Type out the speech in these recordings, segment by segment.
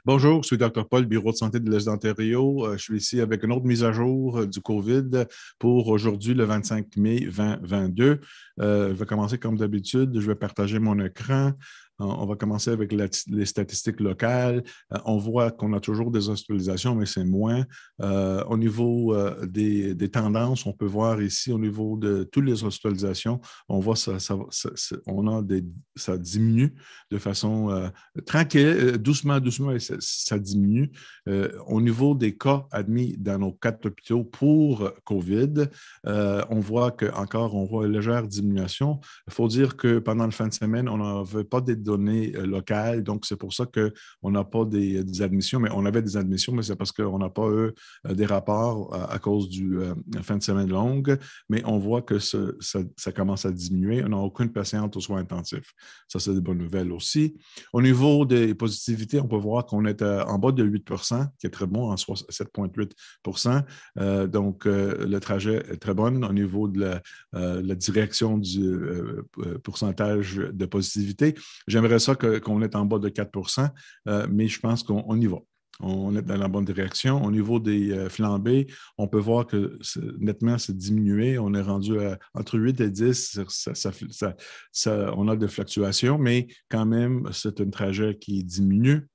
Bonjour, je suis Dr. Paul, Bureau de santé de l'Est d'Ontario. Je suis ici avec une autre mise à jour du COVID pour aujourd'hui, le 25 mai 2022. Je vais commencer comme d'habitude. Je vais partager mon écran. On va commencer avec les statistiques locales. On voit qu'on a toujours des hospitalisations, mais c'est moins. Au niveau des tendances, on peut voir ici, au niveau de toutes les hospitalisations, on voit ça diminue de façon tranquille, doucement, doucement, ça diminue. Au niveau des cas admis dans nos 4 hôpitaux pour COVID, on voit qu'encore, on voit une légère diminution. Il faut dire que pendant le fin de semaine, on n'avait pas des données locales, donc c'est pour ça qu'on n'a pas des admissions, mais on avait des admissions, mais c'est parce qu'on n'a pas eu des rapports à cause du fin de semaine longue, mais on voit que ça commence à diminuer. On n'a aucune patiente aux soins intensifs. Ça, c'est des bonnes nouvelles aussi. Au niveau des positivités, on peut voir qu'on est en bas de 8 qui est très bon, en 7,8 donc, le trajet est très bon au niveau de la direction du pourcentage de positivité. J'aimerais ça qu'on est en bas de 4 mais je pense qu'on y va. On est dans la bonne direction. Au niveau des flambées, on peut voir que nettement, c'est diminué. On est rendu entre 8 et 10. On a des fluctuations, mais quand même, c'est un trajet qui diminue.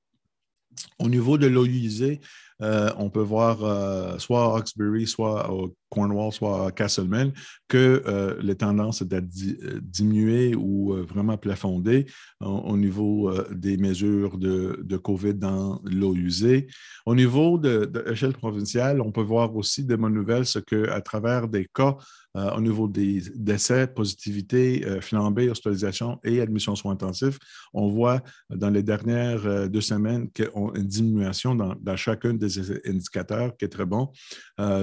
Au niveau de l'eau usée, on peut voir soit à Hawkesbury, soit à Cornwall, soit à Castlemaine, que les tendances sont à diminuer ou vraiment plafonder au niveau des mesures de COVID dans l'eau usée. Au niveau de l'échelle provinciale, on peut voir aussi de bonnes nouvelles, ce qu'à travers des cas au niveau des décès, positivité, flambée, hospitalisation et admission aux soins intensifs, on voit dans les dernières 2 semaines une diminution dans chacun des indicateurs qui est très bon.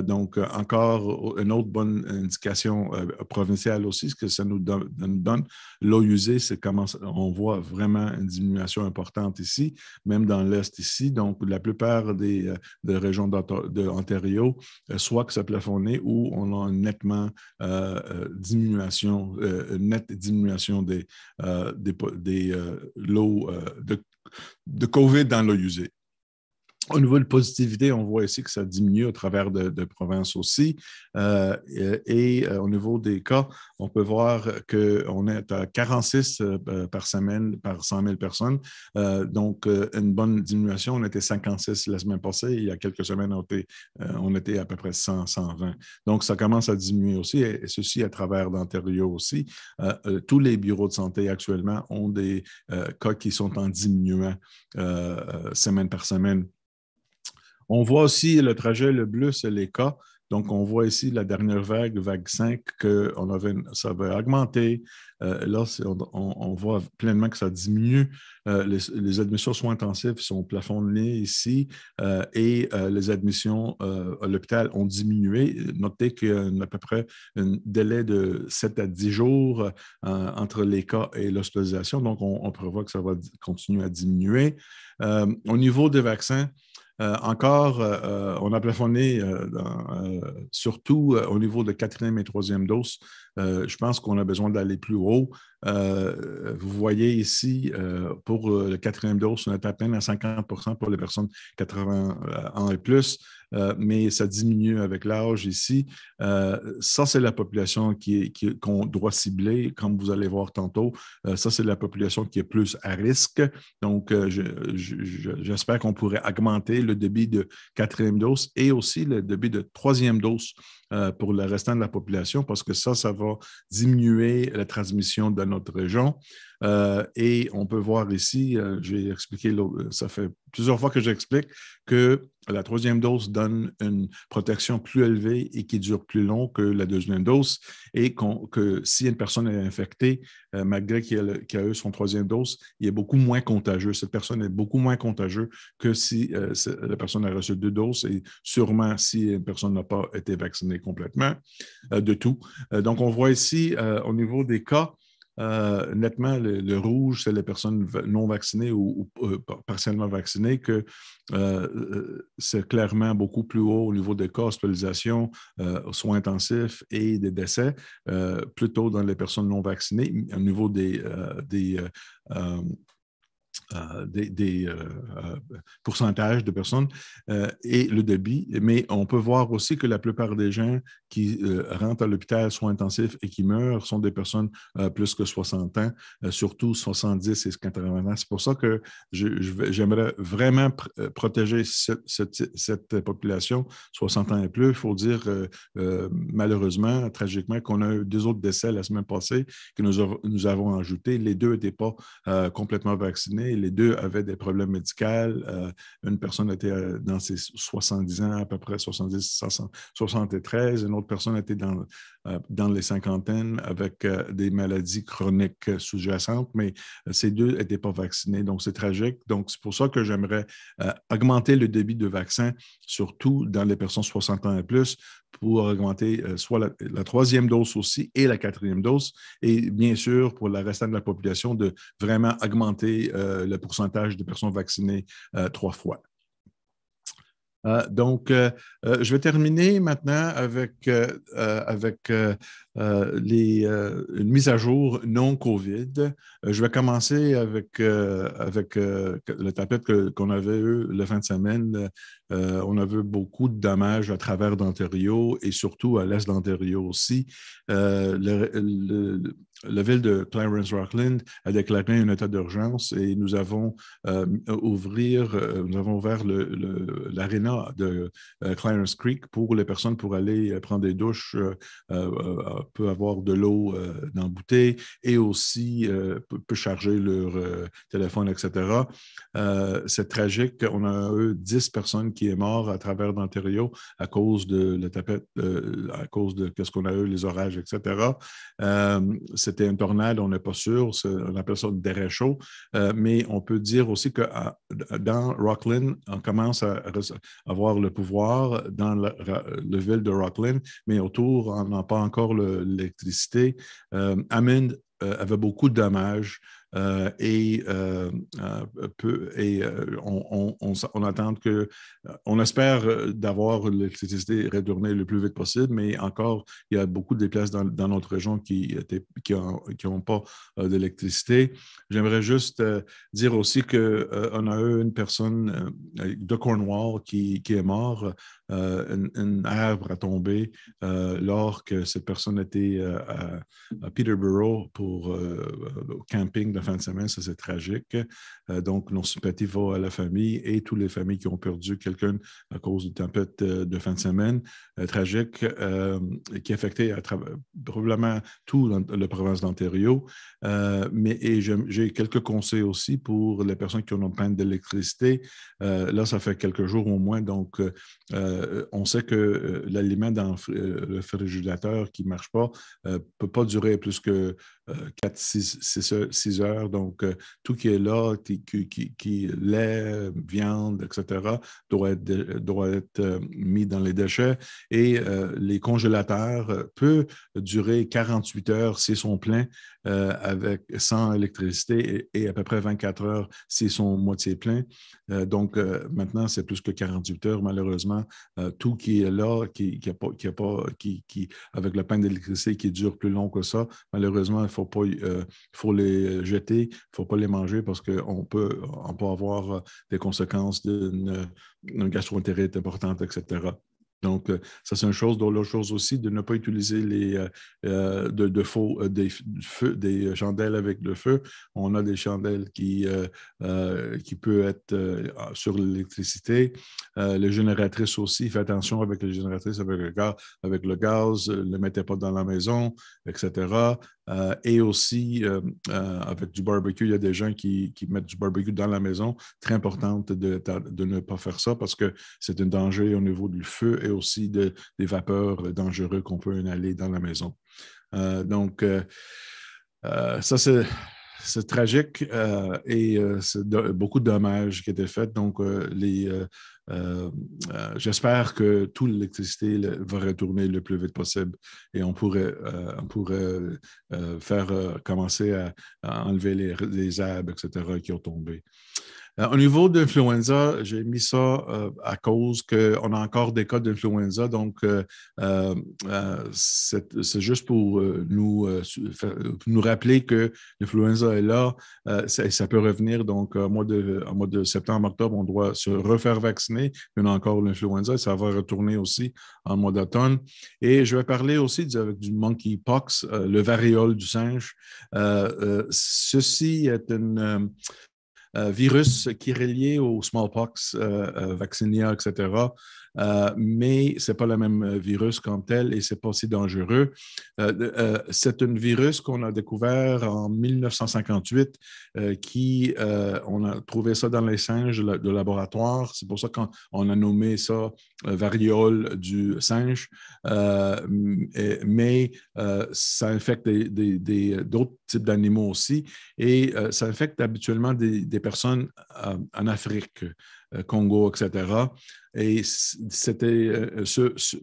Donc, encore une autre bonne indication provinciale aussi, ce que ça nous donne. L'eau usée, c'est comment on voit vraiment une diminution importante ici, même dans l'Est ici. Donc, la plupart des régions d'Ontario, soit que ça plafonne ou on a nettement une nette diminution des lots de COVID dans l'eau usée. Au niveau de positivité, on voit ici que ça diminue au travers de provinces aussi. Au niveau des cas, on peut voir qu'on est à 46 par semaine par 100 000 personnes. Donc, une bonne diminution. On était 56 la semaine passée. Il y a quelques semaines, on était à peu près 100, 120. Donc, ça commence à diminuer aussi, et ceci à travers l'Ontario aussi. Tous les bureaux de santé actuellement ont des cas qui sont en diminuant semaine par semaine. On voit aussi le trajet, le bleu, c'est les cas. Donc, on voit ici la dernière vague 5, que ça va augmenter. Là, on voit pleinement que ça diminue. Les admissions aux soins intensifs sont plafonnées ici et les admissions à l'hôpital ont diminué. Notez qu'il y a à peu près un délai de 7 à 10 jours entre les cas et l'hospitalisation. Donc, on prévoit que ça va continuer à diminuer. Au niveau des vaccins, encore, on a plafonné surtout au niveau de quatrième et troisième dose. Je pense qu'on a besoin d'aller plus haut. Vous voyez ici, pour le quatrième dose, on est à peine à 50 pour les personnes 80 ans et plus, mais ça diminue avec l'âge ici. Ça, c'est la population qu'on doit cibler, comme vous allez voir tantôt. Ça, c'est la population qui est plus à risque. Donc, j'espère qu'on pourrait augmenter le débit de quatrième dose et aussi le débit de troisième dose pour le restant de la population, parce que ça va diminuer la transmission de notre région. Et on peut voir ici, j'ai expliqué, ça fait plusieurs fois que j'explique que la troisième dose donne une protection plus élevée et qui dure plus long que la deuxième dose, et que si une personne est infectée, malgré qu'il a eu son troisième dose, il est beaucoup moins contagieux. Cette personne est beaucoup moins contagieuse que si la personne a reçu 2 doses, et sûrement si une personne n'a pas été vaccinée complètement de tout. Donc, on voit ici, au niveau des cas, nettement, le rouge, c'est les personnes non vaccinées ou partiellement vaccinées, que c'est clairement beaucoup plus haut au niveau des cas hospitalisation, soins intensifs et des décès, plutôt dans les personnes non vaccinées. Au niveau des pourcentages de personnes et le débit. Mais on peut voir aussi que la plupart des gens qui rentrent à l'hôpital soins intensifs et qui meurent sont des personnes plus que 60 ans, surtout 70 et 80 ans. C'est pour ça que j'aimerais vraiment protéger cette population, 60 ans et plus. Il faut dire, malheureusement, tragiquement, qu'on a eu 2 autres décès la semaine passée que nous avons ajoutés. Les 2 n'étaient pas complètement vaccinés. Les 2 avaient des problèmes médicaux. Une personne était dans ses 70 ans, à peu près 70, 73. Une autre personne était dans les cinquantaines avec des maladies chroniques sous-jacentes, mais ces 2 n'étaient pas vaccinés. Donc, c'est tragique. Donc, c'est pour ça que j'aimerais augmenter le débit de vaccins, surtout dans les personnes 60 ans et plus, pour augmenter soit la 3e dose aussi et la 4e dose. Et bien sûr, pour le restant de la population, de vraiment augmenter le pourcentage de personnes vaccinées 3 fois. Donc, je vais terminer maintenant avec une mise à jour non COVID. Je vais commencer avec le tapette qu'on avait eu la fin de semaine. On a vu beaucoup de dommages à travers l'Ontario et surtout à l'est d'Ontario aussi. La ville de Clarence-Rockland a déclaré un état d'urgence et nous avons ouvert l'aréna de Clarence Creek pour les personnes pour aller prendre des douches, peut avoir de l'eau dans la bouteille et aussi peut charger leur téléphone, etc. C'est tragique. On a eu 10 personnes qui sont mortes à travers l'Ontario à cause de la tapette, à cause de ce qu'on a eu, les orages, etc. C'était une tornade, on n'est pas sûr, on appelle ça des réchauds, mais on peut dire aussi que dans Rockland, on commence à avoir le pouvoir dans la ville de Rockland, mais autour, on n'a pas encore l'électricité. Hammond avait beaucoup de dommages. On attend que, on espère d'avoir l'électricité retournée le plus vite possible, mais encore, il y a beaucoup de places dans notre région qui n'ont pas d'électricité. J'aimerais juste dire aussi qu'on a eu une personne de Cornwall qui est morte. Un arbre a tombé lors que cette personne était à Peterborough pour camping de fin de semaine. Ça, c'est tragique. Donc, nos sympathies vont à la famille et toutes les familles qui ont perdu quelqu'un à cause d'une tempête de fin de semaine tragique qui a affecté probablement tout la province d'Ontario. Mais j'ai quelques conseils aussi pour les personnes qui ont une panne d'électricité. Là, ça fait quelques jours au moins, donc on sait que l'aliment dans le frigérateur qui ne marche pas ne peut pas durer plus que 4-6 heures. Donc, tout qui est là, qui lait, viande, etc., doit être mis dans les déchets. Et les congélateurs peuvent durer 48 heures s'ils sont pleins sans électricité et à peu près 24 heures s'ils sont moitié pleins. Donc, maintenant, c'est plus que 48 heures, malheureusement. Tout qui est là, avec le pain d'électricité qui dure plus long que ça, malheureusement, il faut les jeter, il ne faut pas les manger parce qu'on peut avoir des conséquences d'une gastroentérite importante, etc. Donc, ça, c'est une chose. L'autre chose aussi, de ne pas utiliser des chandelles avec le feu. On a des chandelles qui peuvent être sur l'électricité. Les génératrices aussi, faites attention avec les génératrices, avec le gaz, ne le mettez pas dans la maison, etc. Et aussi, avec du barbecue, il y a des gens qui mettent du barbecue dans la maison. Très important de ne pas faire ça parce que c'est un danger au niveau du feu et aussi des vapeurs dangereuses qu'on peut inhaler dans la maison. Donc, ça, c'est tragique et c'est beaucoup de dommages qui étaient faits. Donc, j'espère que toute l'électricité va retourner le plus vite possible et on pourrait commencer à enlever les arbres, etc., qui ont tombé. Au niveau d'influenza, j'ai mis ça à cause qu'on a encore des cas d'influenza. Donc, c'est juste pour nous rappeler que l'influenza est là. Ça peut revenir. Donc, en mois de septembre, octobre, on doit se refaire vacciner. On a encore l'influenza. Ça va retourner aussi en mois d'automne. Et je vais parler aussi du monkeypox, le variole du singe. Ceci est une virus qui est relié au smallpox, vaccinia, etc. Mais ce n'est pas le même virus comme tel et ce n'est pas aussi dangereux. C'est un virus qu'on a découvert en 1958 on a trouvé ça dans les singes de laboratoire. C'est pour ça qu'on a nommé ça variole du singe. Mais ça infecte d'autres types d'animaux aussi et ça infecte habituellement des personnes en Afrique, Congo, etc. Et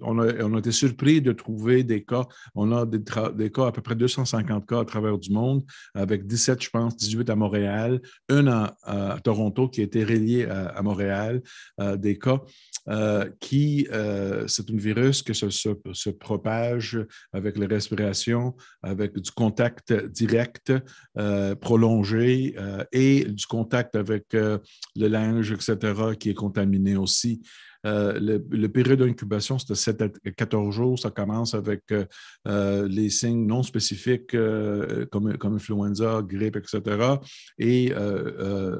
on a été surpris de trouver des cas. On a des cas, à peu près 250 cas à travers du monde, avec 17, je pense, 18 à Montréal, à Toronto qui a été relié à Montréal, des cas c'est un virus que se propage avec les respirations, avec du contact direct, prolongé et du contact avec le linge, etc., qui est contaminé aussi. Le période d'incubation, c'était 7 à 14 jours. Ça commence avec les signes non spécifiques comme influenza, grippe, etc. Et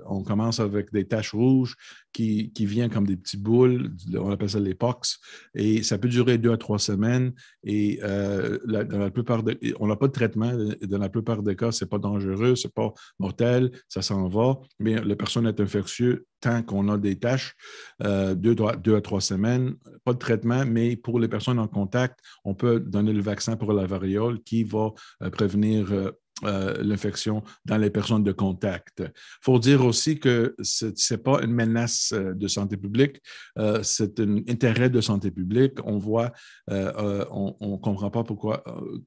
on commence avec des taches rouges qui viennent comme des petits boules. On appelle ça les pox. Et ça peut durer 2 à 3 semaines. Et dans la plupart on n'a pas de traitement. Dans la plupart des cas, ce n'est pas dangereux, ce n'est pas mortel, ça s'en va. Mais la personne est infectieuse tant qu'on a des taches, 2 à 3 semaines, pas de traitement, mais pour les personnes en contact, on peut donner le vaccin pour la variole qui va prévenir l'infection dans les personnes de contact. Il faut dire aussi que ce n'est pas une menace de santé publique, c'est un intérêt de santé publique. On voit, on ne comprend pas pourquoi,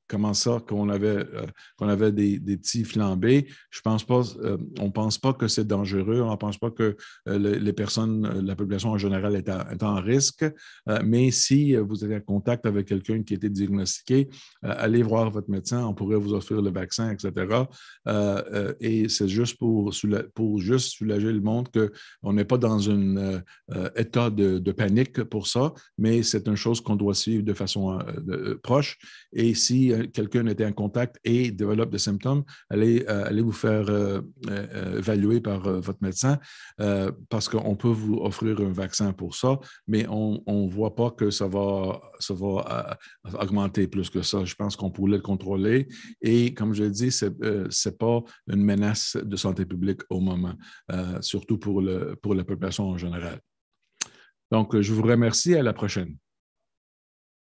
comment ça, qu'on avait des petits flambés. On ne pense pas que c'est dangereux, on ne pense pas que les personnes, la population en général est en risque, mais si vous êtes en contact avec quelqu'un qui a été diagnostiqué, allez voir votre médecin, on pourrait vous offrir le vaccin, etc. Et c'est juste pour juste soulager le monde qu'on n'est pas dans un état de panique pour ça, mais c'est une chose qu'on doit suivre de façon proche. Et si quelqu'un était en contact et développe des symptômes, allez vous faire évaluer par votre médecin parce qu'on peut vous offrir un vaccin pour ça, mais on ne voit pas que ça va augmenter plus que ça. Je pense qu'on pourrait le contrôler. Et comme je l'ai dit, ce n'est pas une menace de santé publique au moment, surtout pour la population en général. Donc, je vous remercie. À la prochaine.